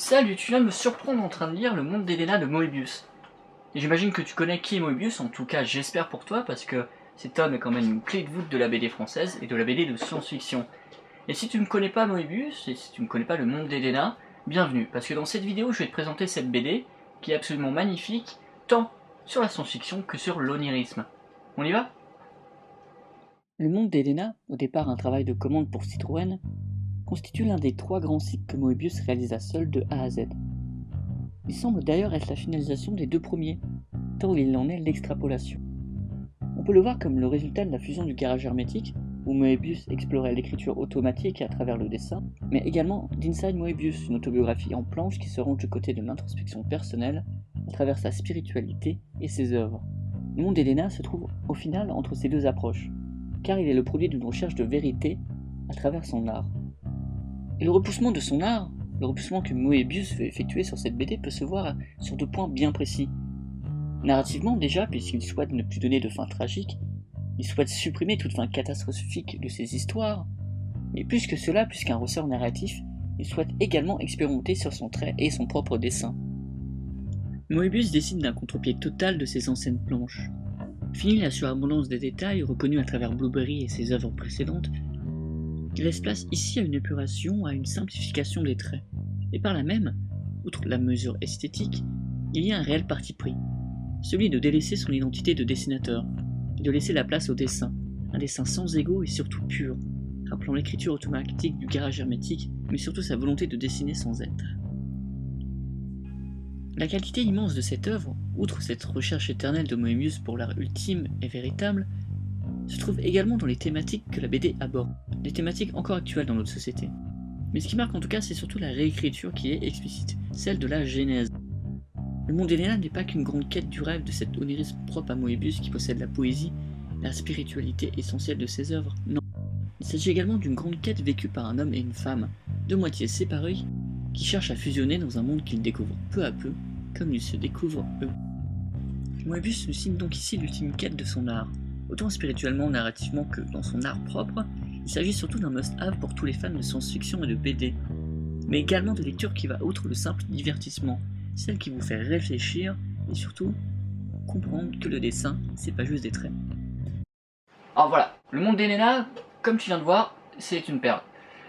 Salut, tu viens de me surprendre en train de lire Le Monde d'Elena de Moebius. Et j'imagine que tu connais qui est Moebius, en tout cas j'espère pour toi, parce que cet homme est quand même une clé de voûte de la BD française et de la BD de science-fiction. Et si tu ne connais pas Moebius, et si tu ne connais pas Le Monde d'Elena, bienvenue, parce que dans cette vidéo je vais te présenter cette BD, qui est absolument magnifique, tant sur la science-fiction que sur l'onirisme. On y va ? Le Monde d'Elena, au départ un travail de commande pour Citroën, constitue l'un des 3 grands cycles que Moebius réalisa seul de A à Z. Il semble d'ailleurs être la finalisation des 2 premiers, tant il en est l'extrapolation. On peut le voir comme le résultat de la fusion du garage hermétique, où Moebius explorait l'écriture automatique à travers le dessin, mais également d'Inside Moebius, une autobiographie en planche qui se range du côté de l'introspection personnelle à travers sa spiritualité et ses œuvres. Le monde d'Elena se trouve au final entre ces 2 approches, car il est le produit d'une recherche de vérité à travers son art. Et le repoussement de son art, le repoussement que Moebius veut effectuer sur cette BD peut se voir sur 2 points bien précis. Narrativement déjà, puisqu'il souhaite ne plus donner de fin tragique, il souhaite supprimer toute fin catastrophique de ses histoires, mais plus que cela, plus qu'un ressort narratif, il souhaite également expérimenter sur son trait et son propre dessin. Moebius décide d'un contre-pied total de ses anciennes planches. Fini la surabondance des détails reconnus à travers Blueberry et ses œuvres précédentes, il laisse place ici à une épuration, à une simplification des traits. Et par là même, outre la mesure esthétique, il y a un réel parti pris, celui de délaisser son identité de dessinateur, et de laisser la place au dessin, un dessin sans ego et surtout pur, rappelant l'écriture automatique du garage hermétique, mais surtout sa volonté de dessiner sans être. La qualité immense de cette œuvre, outre cette recherche éternelle de Moebius pour l'art ultime et véritable, se trouve également dans les thématiques que la BD aborde, des thématiques encore actuelles dans notre société. Mais ce qui marque en tout cas, c'est surtout la réécriture qui est explicite, celle de la genèse. Le monde d'Elena n'est pas qu'une grande quête du rêve de cet onirisme propre à Moebius qui possède la poésie, la spiritualité essentielle de ses œuvres, non. Il s'agit également d'une grande quête vécue par un homme et une femme, 2 moitiés séparées, qui cherchent à fusionner dans un monde qu'ils découvrent peu à peu, comme ils se découvrent eux. Moebius nous signe donc ici l'ultime quête de son art. Autant spirituellement, narrativement que dans son art propre, il s'agit surtout d'un must-have pour tous les fans de science-fiction et de BD, mais également de lecture qui va outre le simple divertissement, celle qui vous fait réfléchir et surtout comprendre que le dessin, c'est pas juste des traits. Alors voilà, le monde d'Elena, comme tu viens de voir, c'est une perle.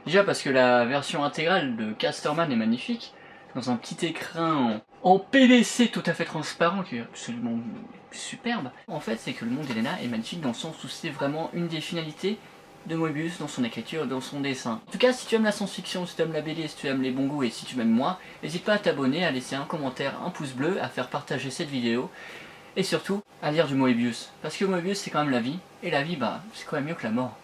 Déjà parce que la version intégrale de Casterman est magnifique, dans un petit écrin en PVC tout à fait transparent qui est absolument superbe. En fait, c'est que le monde d'Elena est magnifique dans le sens où c'est vraiment une des finalités de Moebius dans son écriture et dans son dessin. En tout cas, si tu aimes la science-fiction, si tu aimes la BD, si tu aimes les bons goûts et si tu m'aimes moi, n'hésite pas à t'abonner, à laisser un commentaire, un pouce bleu, à faire partager cette vidéo et surtout à lire du Moebius. Parce que Moebius c'est quand même la vie, et la vie, bah, c'est quand même mieux que la mort.